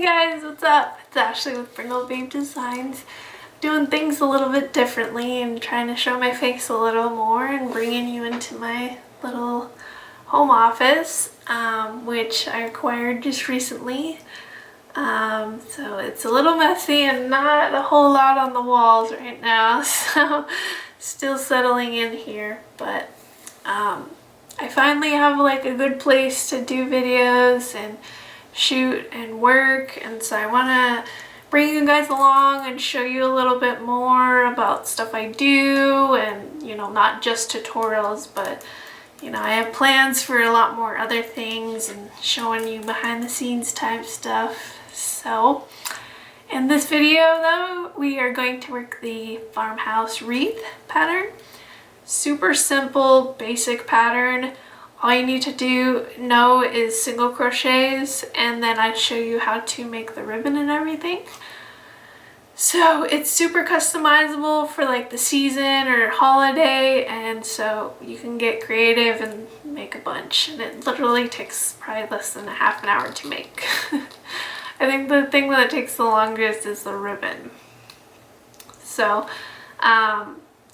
guys, what's up? It's Ashley with Brindle Babe Designs, doing things a little bit differently and trying to show my face a little more and bringing you into my little home office, which I acquired just recently. So it's a little messy and not a whole lot on the walls right now, so still settling in here, but I finally have like a good place to do videos and shoot and work, and so I want to bring you guys along and show you a little bit more about stuff I do, and not just tutorials, but I have plans for a lot more other things and showing you behind the scenes type stuff. So in this video though, we are going to work the farmhouse wreath pattern. Super simple, basic pattern. All you need to know is single crochets, and then I show you how to make the ribbon and everything. So it's super customizable for like the season or holiday, and so you can get creative and make a bunch, and it literally takes probably less than a half an hour to make. I think the thing that takes the longest is the ribbon. So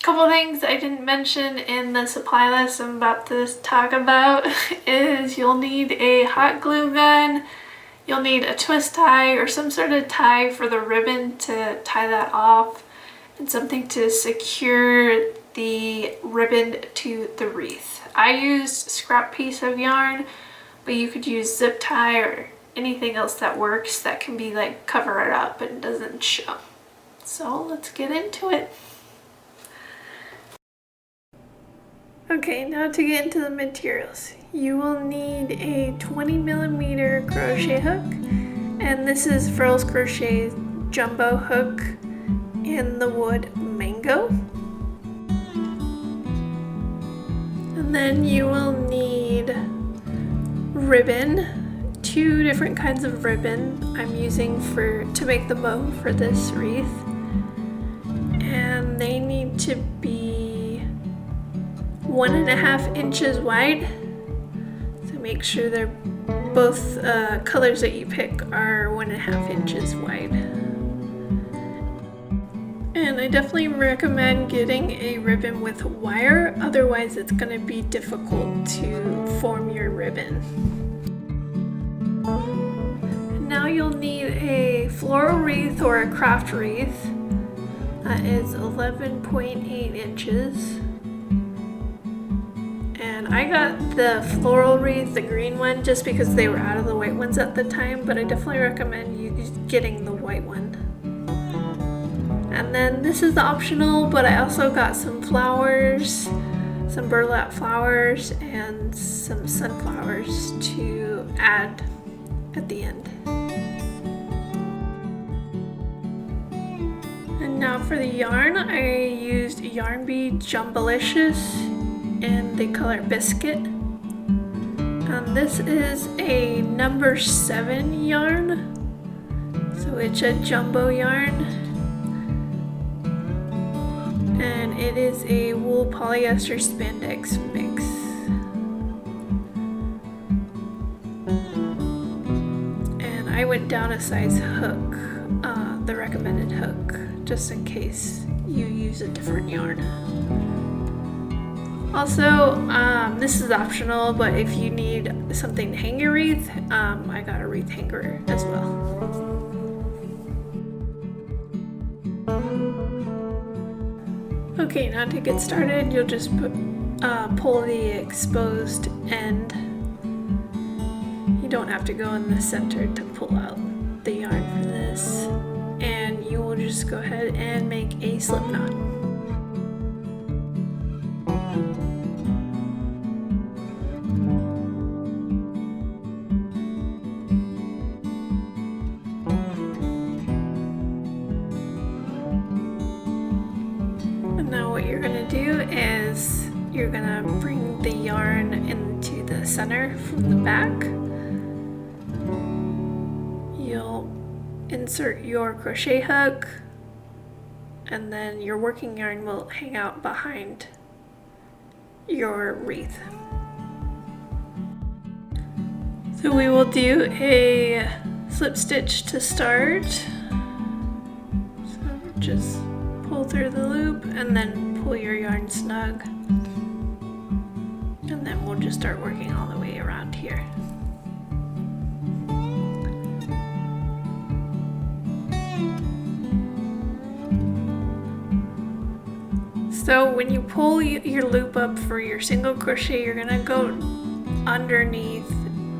couple things I didn't mention in the supply list I'm about to talk about is you'll need a hot glue gun, you'll need a twist tie or some sort of tie for the ribbon to tie that off, and something to secure the ribbon to the wreath. I used a scrap piece of yarn, but you could use zip tie or anything else that works that can be like cover it up and doesn't show. So let's get into it. Okay, now to get into the materials. You will need a 20mm crochet hook, and this is Furls Crochet jumbo hook in the wood mango. And then you will need ribbon, 2 different kinds of ribbon I'm using to make the bow for this wreath, and they need to be 1.5 inches wide, so make sure they're both colors that you pick are 1.5 inches wide. And I definitely recommend getting a ribbon with wire, otherwise it's going to be difficult to form your ribbon. Now you'll need a floral wreath or a craft wreath that is 11.8 inches. And I got the floral wreath, the green one, just because they were out of the white ones at the time, but I definitely recommend you getting the white one. And then this is optional, but I also got some flowers, some burlap flowers, and some sunflowers to add at the end. And now for the yarn, I used Yarn Bee Jumbalicious in the color Biscuit, and this is a number 7 yarn, so it's a jumbo yarn, and it is a wool polyester spandex mix. And I went down a size hook, the recommended hook, just in case you use a different yarn. Also, this is optional, but if you need something to hang your wreath, I got a wreath hanger as well. Okay, now to get started, you'll just pull the exposed end. You don't have to go in the center to pull out the yarn for this. And you will just go ahead and make a slip knot. Now what you're going to do is you're going to bring the yarn into the center from the back. You'll insert your crochet hook, and then your working yarn will hang out behind your wreath. So we will do a slip stitch to start. So just pull through the loop and then pull your yarn snug. And then we'll just start working all the way around here. So when you pull your loop up for your single crochet, you're gonna go underneath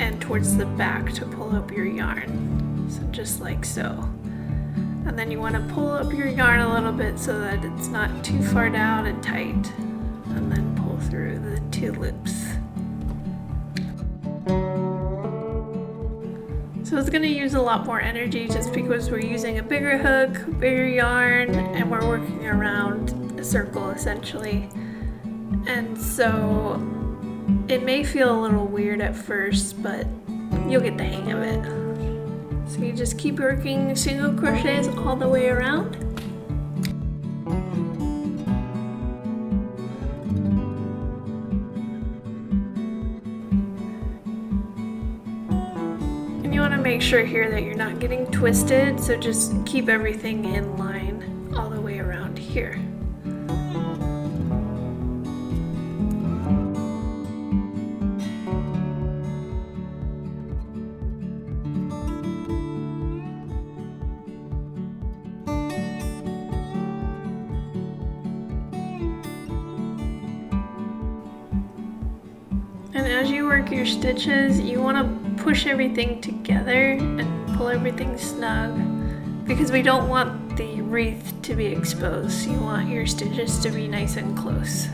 and towards the back to pull up your yarn. So just like so. And then you wanna pull up your yarn a little bit so that it's not too far down and tight. And then pull through the 2 loops. So it's gonna use a lot more energy just because we're using a bigger hook, bigger yarn, and we're working around a circle essentially. And so it may feel a little weird at first, but you'll get the hang of it. So you just keep working single crochets all the way around. And you want to make sure here that you're not getting twisted, so just keep everything in line all the way around here. And as you work your stitches, you want to push everything together and pull everything snug because we don't want the wreath to be exposed. You want your stitches to be nice and close.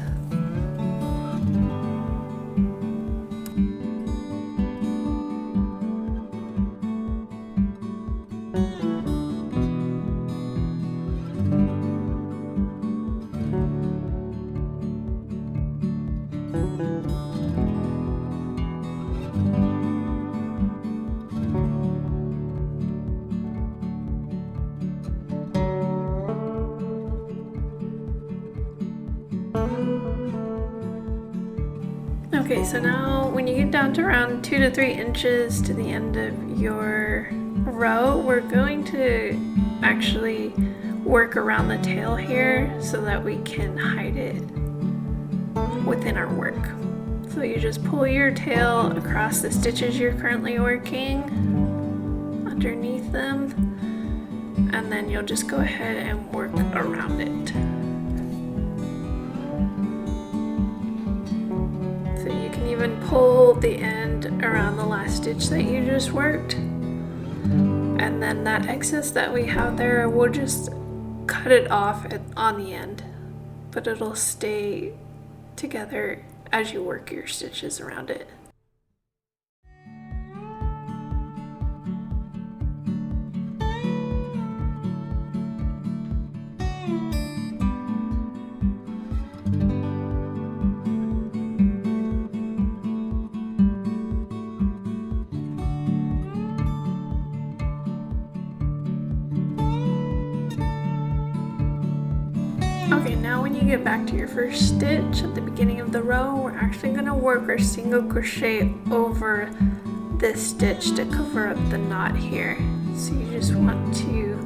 Okay, so now when you get down to around 2 to 3 inches to the end of your row, we're going to actually work around the tail here so that we can hide it within our work. So you just pull your tail across the stitches you're currently working, underneath them, and then you'll just go ahead and work around it. Even pull the end around the last stitch that you just worked, and then that excess that we have there, we'll just cut it off on the end, but it'll stay together as you work your stitches around it. Okay, now when you get back to your first stitch at the beginning of the row, we're actually going to work our single crochet over this stitch to cover up the knot here. So you just want to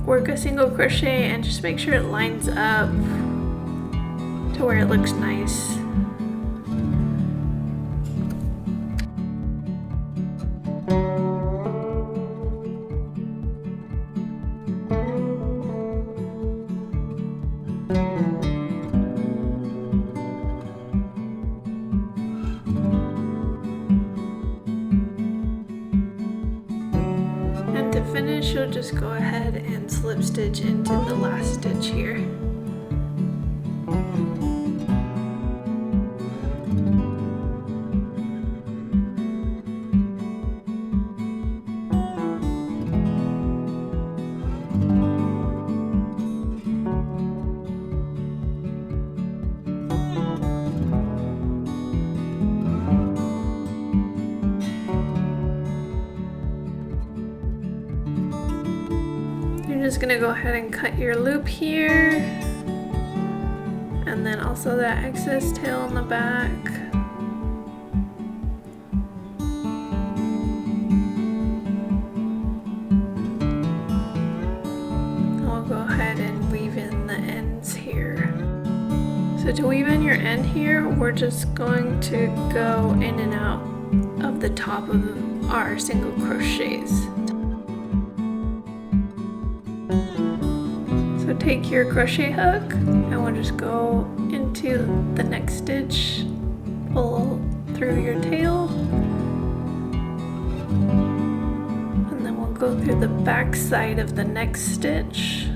work a single crochet and just make sure it lines up to where it looks nice. To finish, you'll just go ahead and slip stitch into the last stitch here. Just gonna go ahead and cut your loop here, and then also that excess tail in the back. to weave in your end here, we're just going to go in and out of the top of our single crochets. So take your crochet hook and we'll just go into the next stitch, pull through your tail, and then we'll go through the back side of the next stitch,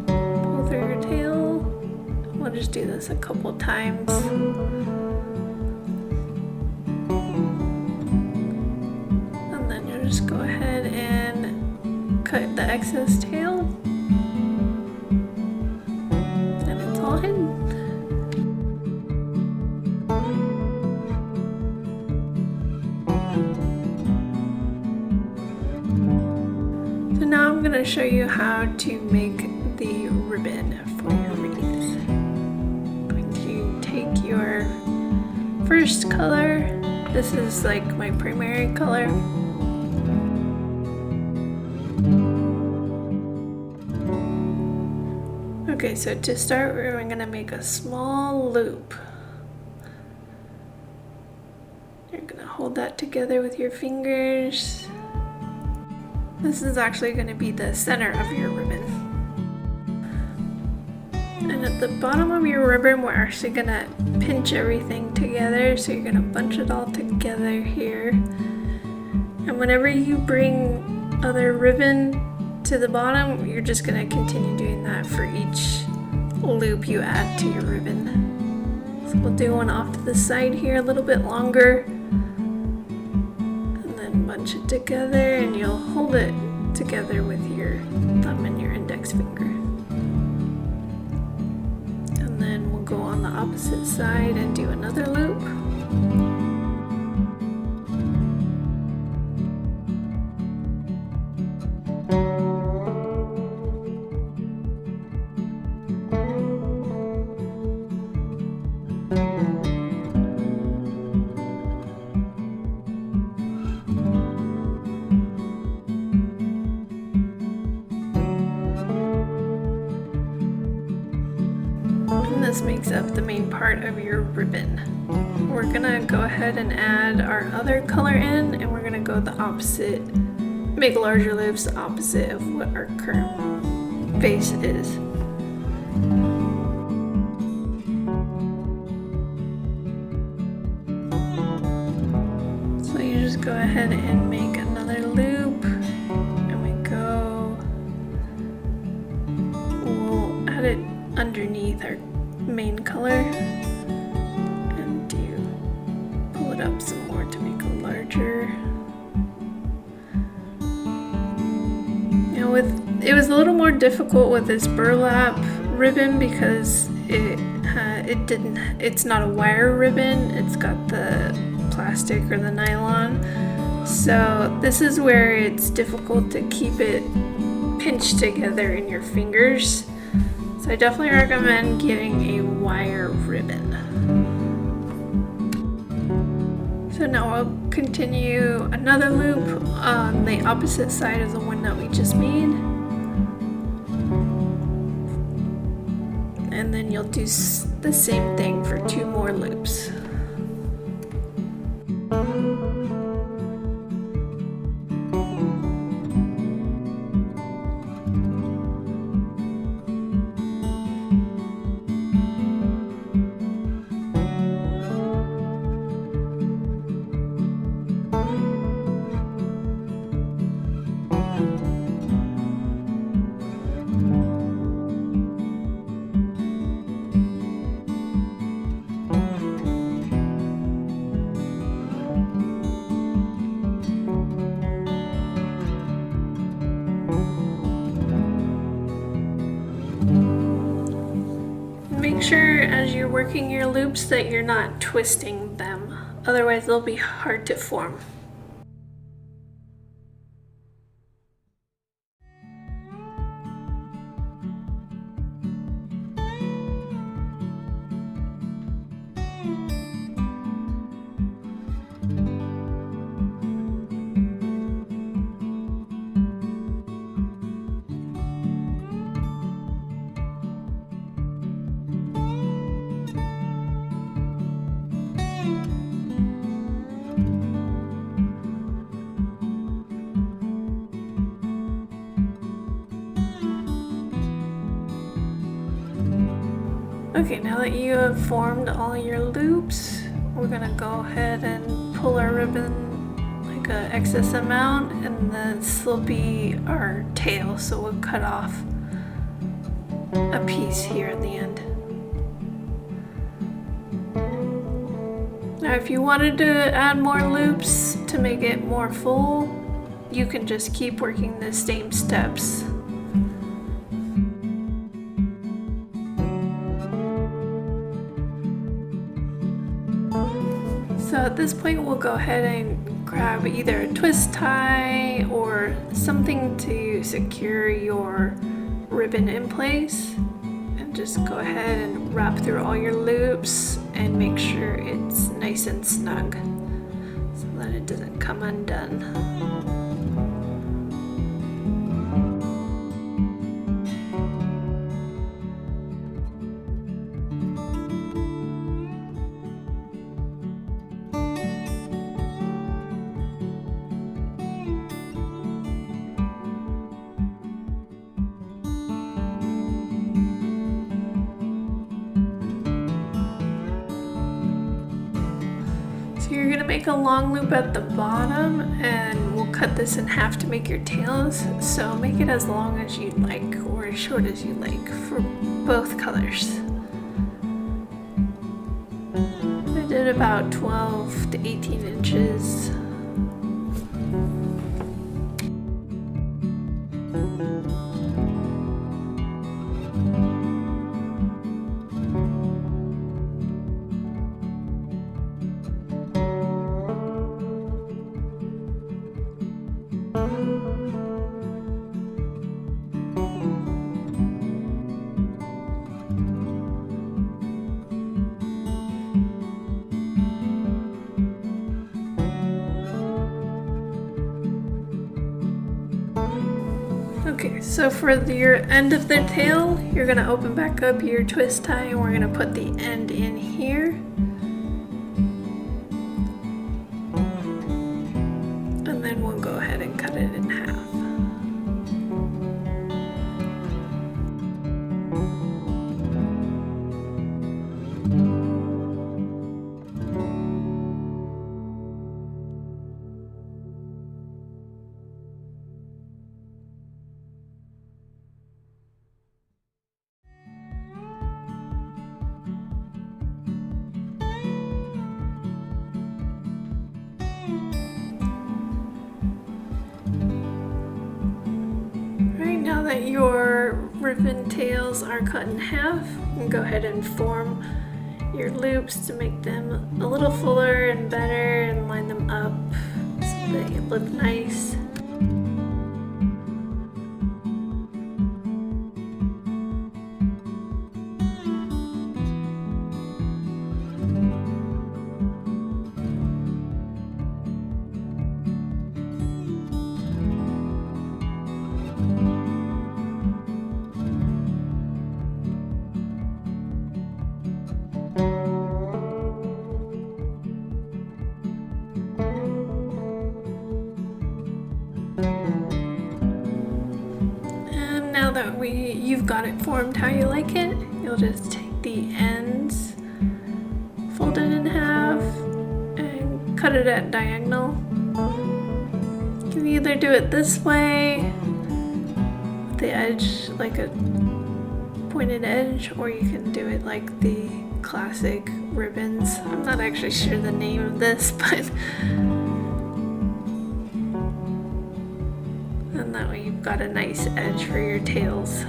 pull through your tail. We'll just do this a couple times. And then you'll just go ahead and cut the excess tail. And it's all hidden. So now I'm going to show you how to make the ribbon for your wreath. Take your first color. This is like my primary color. Okay, so to start, we're going to make a small loop. You're going to hold that together with your fingers. This is actually going to be the center of your ribbon. And at the bottom of your ribbon, we're actually going to pinch everything together. So you're going to bunch it all together here. And whenever you bring other ribbon to the bottom, you're just going to continue doing that for each loop you add to your ribbon. So we'll do one off to the side here, a little bit longer. And then bunch it together, and you'll hold it together with your thumb and your index finger. Go on the opposite side and do another loop. This makes up the main part of your ribbon. We're gonna go ahead and add our other color in, and we're gonna go the opposite, make larger loops the opposite of what our current base is. So you just go ahead and make another loop, and we'll add it underneath our main color and pull it up some more to make it larger. Now it was a little more difficult with this burlap ribbon because it's not a wire ribbon, it's got the plastic or the nylon. So this is where it's difficult to keep it pinched together in your fingers. So I definitely recommend getting a wire ribbon. So now I'll continue another loop on the opposite side of the one that we just made. And then you'll do the same thing for 2 more loops. Make sure as you're working your loops that you're not twisting them, otherwise they'll be hard to form. Okay, now that you have formed all your loops, we're gonna go ahead and pull our ribbon like a excess amount, and this will be our tail, so we'll cut off a piece here at the end. Now if you wanted to add more loops to make it more full, you can just keep working the same steps. So at this point we'll go ahead and grab either a twist tie or something to secure your ribbon in place, and just go ahead and wrap through all your loops and make sure it's nice and snug so that it doesn't come undone. So you're gonna make a long loop at the bottom, and we'll cut this in half to make your tails. So make it as long as you'd like or as short as you like for both colors. I did about 12 to 18 inches. Okay, so for your end of the tail, you're gonna open back up your twist tie, and we're gonna put the end in here. And then we'll go ahead and cut it in half. Now that your ribbon tails are cut in half, you can go ahead and form your loops to make them a little fuller and better, and line them up so they look nice. That you've got it formed how you like it, you'll just take the ends, fold it in half, and cut it at diagonal. You can either do it this way, with the edge like a pointed edge, or you can do it like the classic ribbons. I'm not actually sure the name of this, but and that way you've got a nice edge for your tails.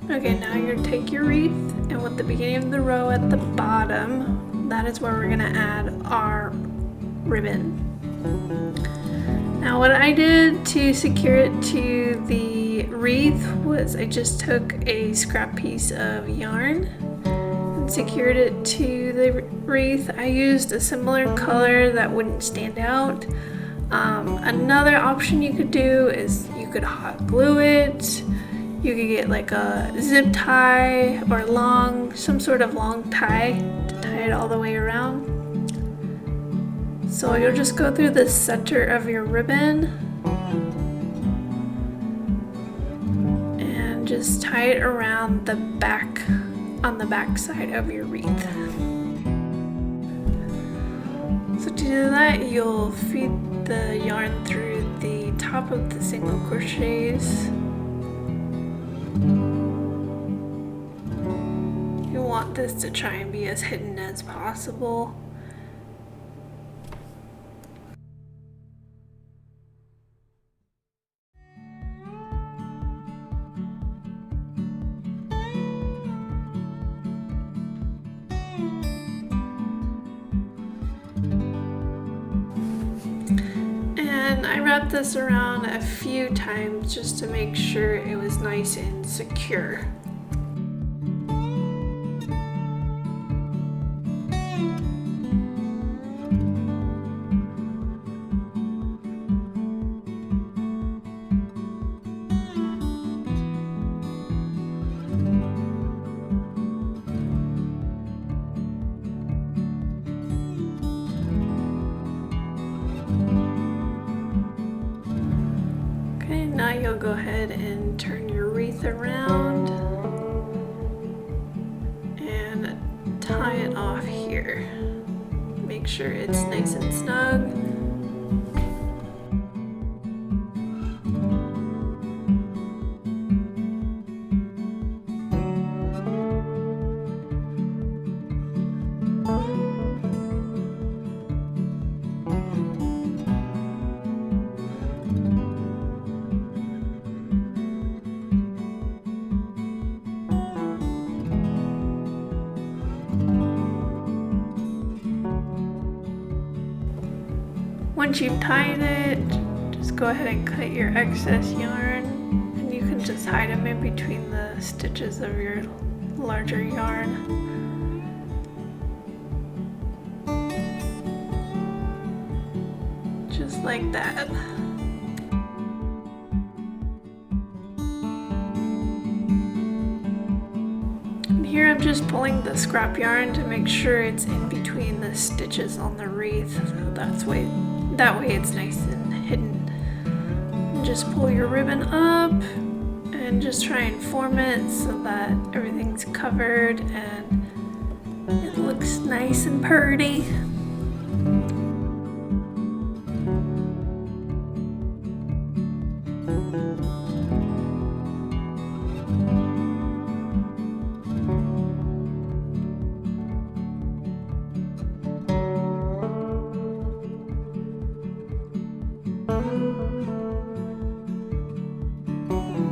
Okay, now you're gonna take your wreath, and with the beginning of the row at the bottom, that is where we're gonna add our ribbon. Now what I did to secure it to the wreath was I just took a scrap piece of yarn and secured it to the wreath. I used a similar color that wouldn't stand out. Another option you could do is you could hot glue it. You could get like a zip tie or some sort of long tie to tie it all the way around. So you'll just go through the center of your ribbon and just tie it around the back, on the back side of your wreath. So to do that, you'll feed the yarn through the top of the single crochets. You want this to try and be as hidden as possible. And I wrapped this around a few times just to make sure it was nice and secure. Now you'll go ahead and turn your wreath around and tie it off here. Make sure it's nice and snug. Once you've tied it, just go ahead and cut your excess yarn, and you can just hide them in between the stitches of your larger yarn. Just like that. And here I'm just pulling the scrap yarn to make sure it's in between the stitches on the wreath, so that way it's nice and hidden. And just pull your ribbon up and just try and form it so that everything's covered and it looks nice and pretty.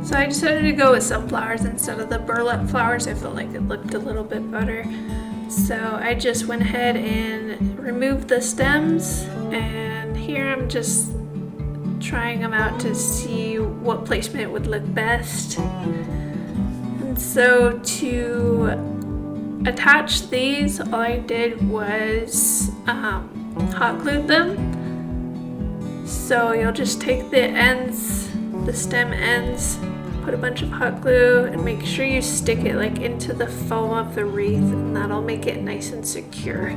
So I decided to go with sunflowers instead of the burlap flowers. I felt like it looked a little bit better. So I just went ahead and removed the stems, and here I'm just trying them out to see what placement would look best. And so to attach these, all I did was hot glued them. So you'll just take the ends, the stem ends, put a bunch of hot glue and make sure you stick it like into the foam of the wreath, and that'll make it nice and secure.